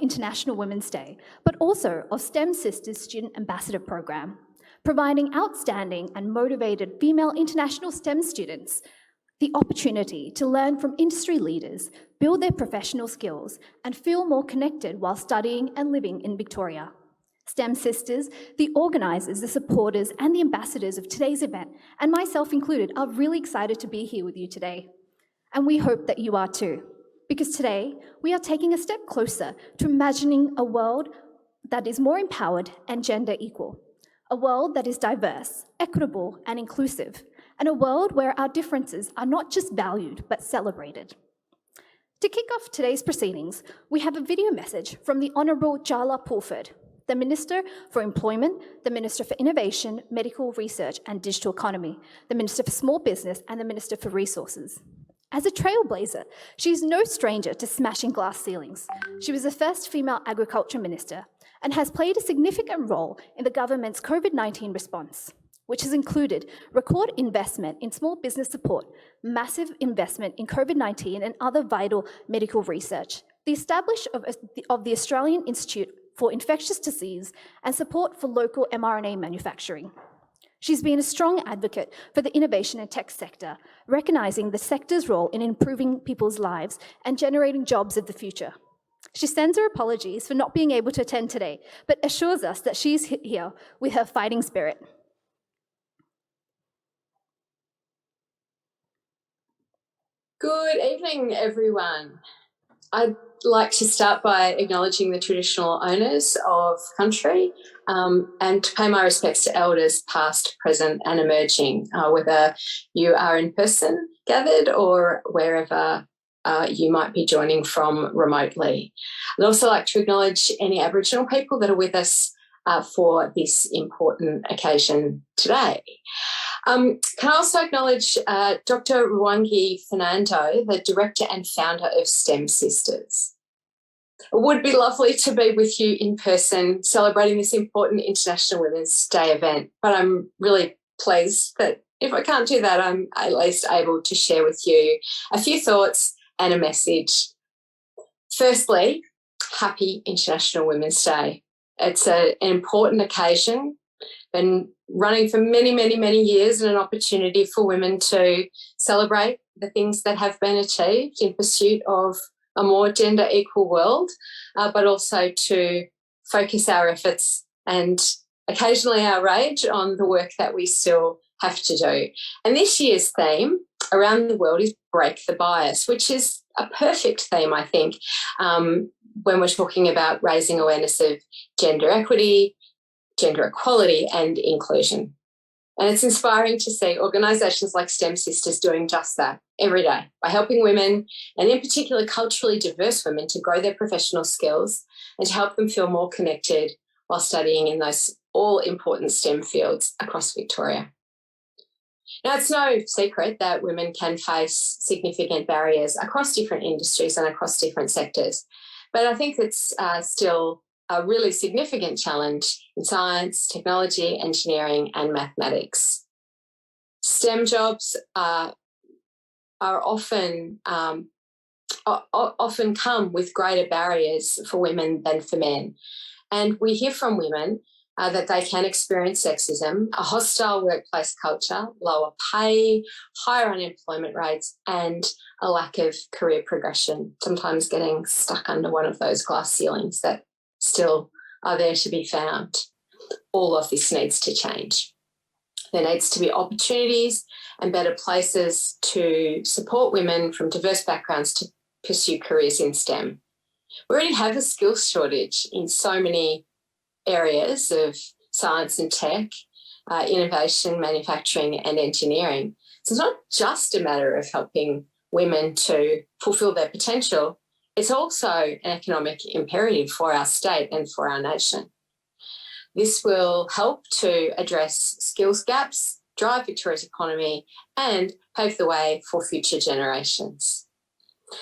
International Women's Day, but also of STEM Sisters Student Ambassador Program, providing outstanding and motivated female international STEM students the opportunity to learn from industry leaders, build their professional skills, and feel more connected while studying and living in Victoria. STEM Sisters, the organisers, the supporters, and the ambassadors of today's event, and myself included, are really excited to be here with you today. And we hope that you are too, because today we are taking a step closer to imagining a world that is more empowered and gender equal, a world that is diverse, equitable, and inclusive, and a world where our differences are not just valued, but celebrated. To kick off today's proceedings, we have a video message from the Honourable Jala Pulford, the Minister for Employment, the Minister for Innovation, Medical Research and Digital Economy, the Minister for Small Business, and the Minister for Resources. As a trailblazer, she is no stranger to smashing glass ceilings. She was the first female Agriculture Minister and has played a significant role in the government's COVID-19 response, which has included record investment in small business support, massive investment in COVID-19 and other vital medical research, the establishment of the Australian Institute for Infectious Disease, and support for local mRNA manufacturing. She's been a strong advocate for the innovation and tech sector, recognising the sector's role in improving people's lives and generating jobs of the future. She sends her apologies for not being able to attend today, but assures us that she's here with her fighting spirit. Good evening, everyone. I'd like to start by acknowledging the traditional owners of country and to pay my respects to elders past, present and emerging, whether you are in person gathered or wherever you might be joining from remotely. I'd also like to acknowledge any Aboriginal people that are with us for this important occasion today. Can I also acknowledge Dr. Rwangi Fernando, the Director and Founder of STEM Sisters. It would be lovely to be with you in person celebrating this important International Women's Day event, but I'm really pleased that if I can't do that, I'm at least able to share with you a few thoughts and a message. Firstly, happy International Women's Day. It's an important occasion, been running for many, many, many years, and an opportunity for women to celebrate the things that have been achieved in pursuit of a more gender equal world, but also to focus our efforts and occasionally our rage on the work that we still have to do. And this year's theme around the world is Break the Bias, which is a perfect theme, I think, when we're talking about raising awareness of gender equity, gender equality and inclusion. And it's inspiring to see organisations like STEM Sisters doing just that every day by helping women, and in particular culturally diverse women, to grow their professional skills and to help them feel more connected while studying in those all-important STEM fields across Victoria. Now, it's no secret that women can face significant barriers across different industries and across different sectors, but I think it's still a really significant challenge in science, technology, engineering and mathematics. STEM jobs are often come with greater barriers for women than for men. And we hear from women that they can experience sexism, a hostile workplace culture, lower pay, higher unemployment rates, and a lack of career progression, sometimes getting stuck under one of those glass ceilings that still are there to be found. All of this needs to change. There needs to be opportunities and better places to support women from diverse backgrounds to pursue careers in STEM. We already have a skills shortage in so many areas of science and tech, innovation, manufacturing and engineering. So it's not just a matter of helping women to fulfil their potential, it's also an economic imperative for our state and for our nation. This will help to address skills gaps, drive Victoria's economy and pave the way for future generations.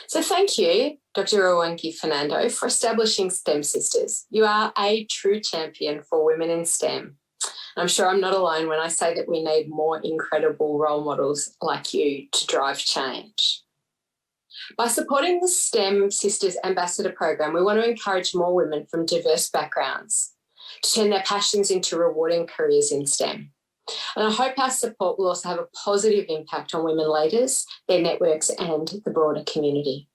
So thank you, Dr. Rwangi Fernando, for establishing STEM Sisters. You are a true champion for women in STEM. I'm sure I'm not alone when I say that we need more incredible role models like you to drive change. By supporting the STEM Sisters Ambassador Program, we want to encourage more women from diverse backgrounds to turn their passions into rewarding careers in STEM. And I hope our support will also have a positive impact on women leaders, their networks and the broader community.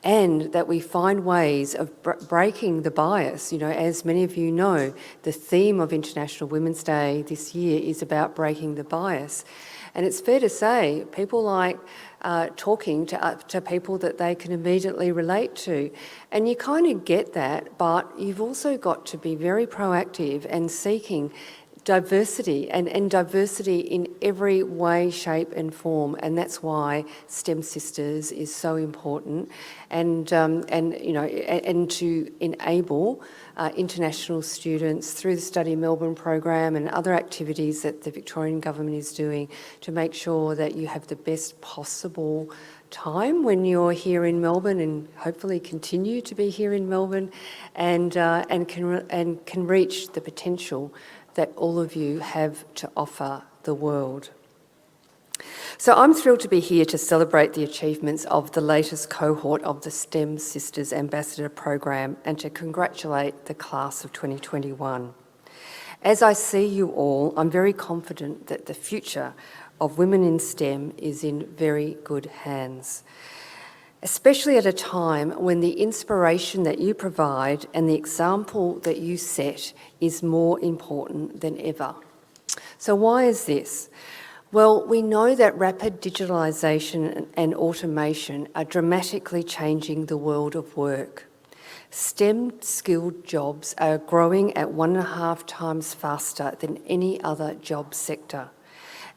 And that we find ways of breaking the bias. You know, as many of you know, the theme of International Women's Day this year is about breaking the bias. And it's fair to say people like talking to people that they can immediately relate to. And you kind of get that, but you've also got to be very proactive and seeking diversity and diversity in every way, shape and form, and that's why STEM Sisters is so important, and you know, and to enable international students through the Study Melbourne program and other activities that the Victorian Government is doing to make sure that you have the best possible time when you're here in Melbourne, and hopefully continue to be here in Melbourne, and can reach the potential that all of you have to offer the world. So I'm thrilled to be here to celebrate the achievements of the latest cohort of the STEM Sisters Ambassador Program and to congratulate the class of 2021. As I see you all, I'm very confident that the future of women in STEM is in very good hands, especially at a time when the inspiration that you provide and the example that you set is more important than ever. So why is this? Well, we know that rapid digitalisation and automation are dramatically changing the world of work. STEM-skilled jobs are growing at 1.5 times faster than any other job sector,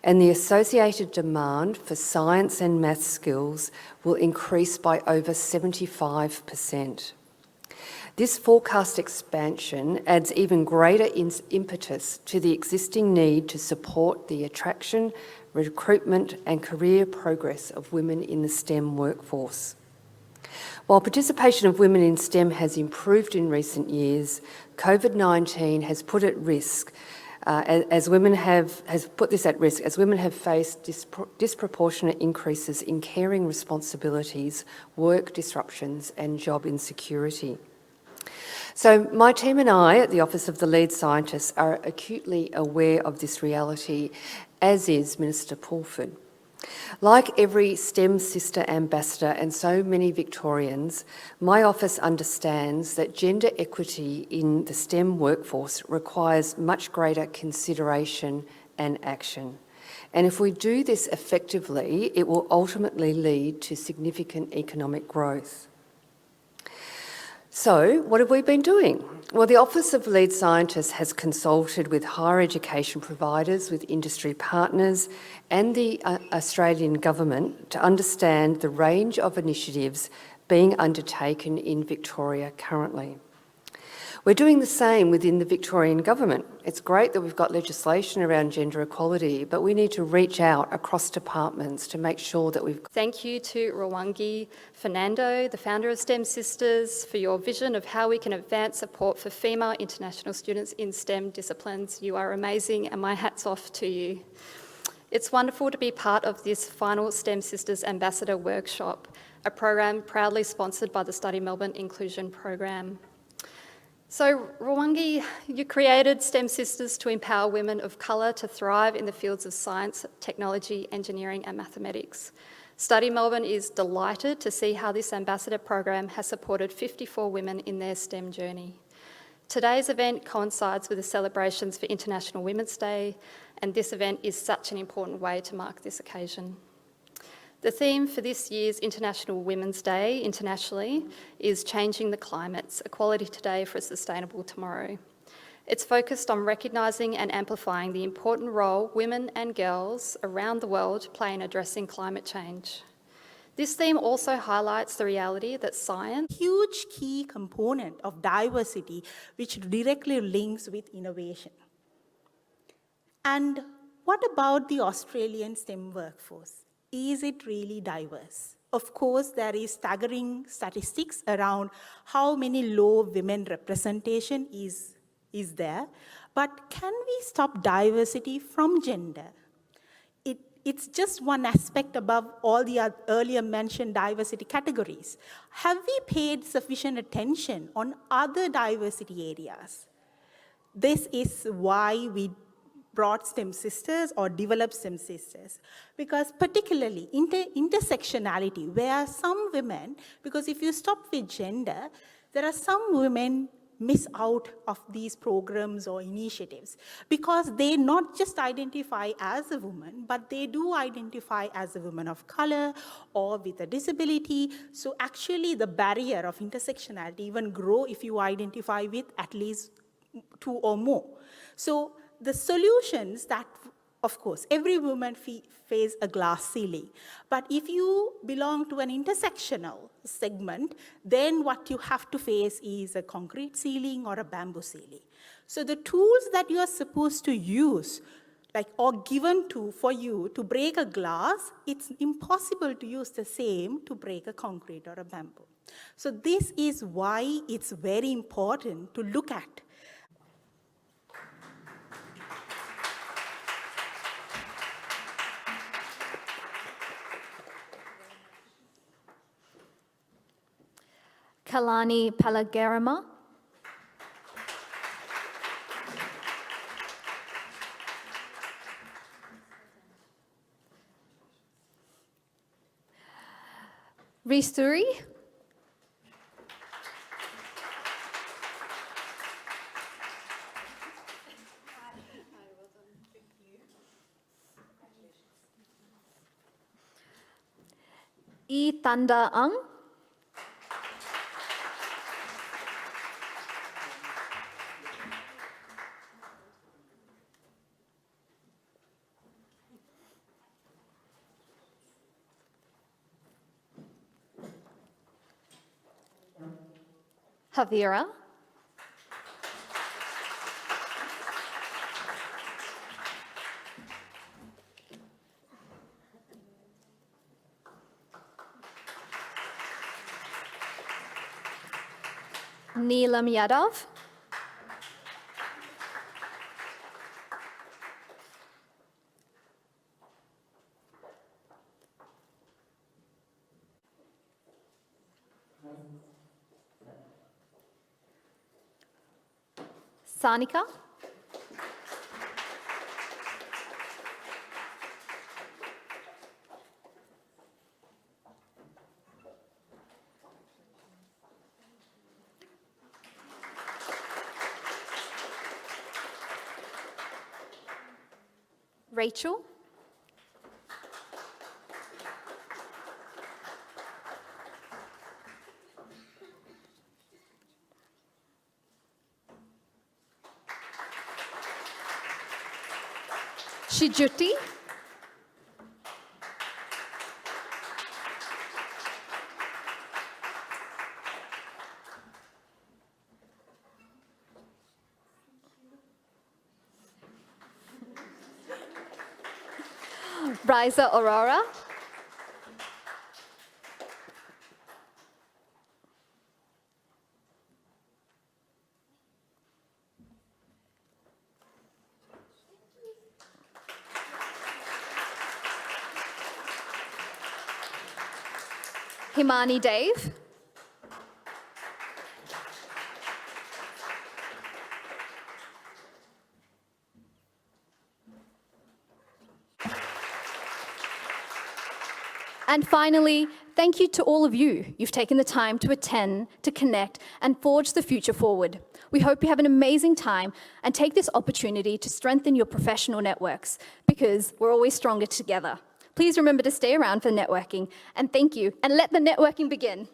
and the associated demand for science and maths skills will increase by over 75%. This forecast expansion adds even greater impetus to the existing need to support the attraction, recruitment and career progress of women in the STEM workforce. While participation of women in STEM has improved in recent years, COVID-19 has put at risk as women have faced disproportionate increases in caring responsibilities, work disruptions and job insecurity. So my team and I at the Office of the Lead Scientist are acutely aware of this reality, as is Minister Pulford. Like every STEM Sister Ambassador and so many Victorians, my office understands that gender equity in the STEM workforce requires much greater consideration and action. And if we do this effectively, it will ultimately lead to significant economic growth. So, what have we been doing? Well, the Office of Lead Scientist has consulted with higher education providers, with industry partners and the Australian Government to understand the range of initiatives being undertaken in Victoria currently. We're doing the same within the Victorian Government. It's great that we've got legislation around gender equality, but we need to reach out across departments to make sure that we've... Thank you to Rwangi Fernando, the founder of STEM Sisters, for your vision of how we can advance support for female international students in STEM disciplines. You are amazing and my hat's off to you. It's wonderful to be part of this final STEM Sisters Ambassador Workshop, a program proudly sponsored by the Study Melbourne Inclusion Program. So, Rwangi, you created STEM Sisters to empower women of colour to thrive in the fields of science, technology, engineering and mathematics. Study Melbourne is delighted to see how this ambassador program has supported 54 women in their STEM journey. Today's event coincides with the celebrations for International Women's Day, and this event is such an important way to mark this occasion. The theme for this year's International Women's Day internationally is Changing the Climates, Equality Today for a Sustainable Tomorrow. It's focused on recognising and amplifying the important role women and girls around the world play in addressing climate change. This theme also highlights the reality that science... Huge key component of diversity which directly links with innovation. And what about the Australian STEM workforce? Is it really diverse? Of course, there is staggering statistics around how many low women representation is there, but can we stop diversity from gender? it's just one aspect above all the earlier mentioned diversity categories. Have we paid sufficient attention on other diversity areas? This is why we brought STEM Sisters or developed STEM Sisters, because particularly intersectionality, where some women, because if you stop with gender, there are some women miss out of these programs or initiatives because they not just identify as a woman, but they do identify as a woman of color or with a disability. So actually the barrier of intersectionality even grow if you identify with at least 2 or more. So the solutions that, of course, every woman face a glass ceiling. But if you belong to an intersectional segment, then what you have to face is a concrete ceiling or a bamboo ceiling. So the tools that you are supposed to use, or given for you to break a glass, it's impossible to use the same to break a concrete or a bamboo. So this is why it's very important to look at Kalani Palagarama. Risturi. I Tanda Ang. Javira. Neelam Yadav. Sanika. Rachel. Shijuti. Riza Aurora. Himani Dave. And finally, thank you to all of you. You've taken the time to attend, to connect, and forge the future forward. We hope you have an amazing time and take this opportunity to strengthen your professional networks because we're always stronger together. Please remember to stay around for networking, and thank you, and let the networking begin.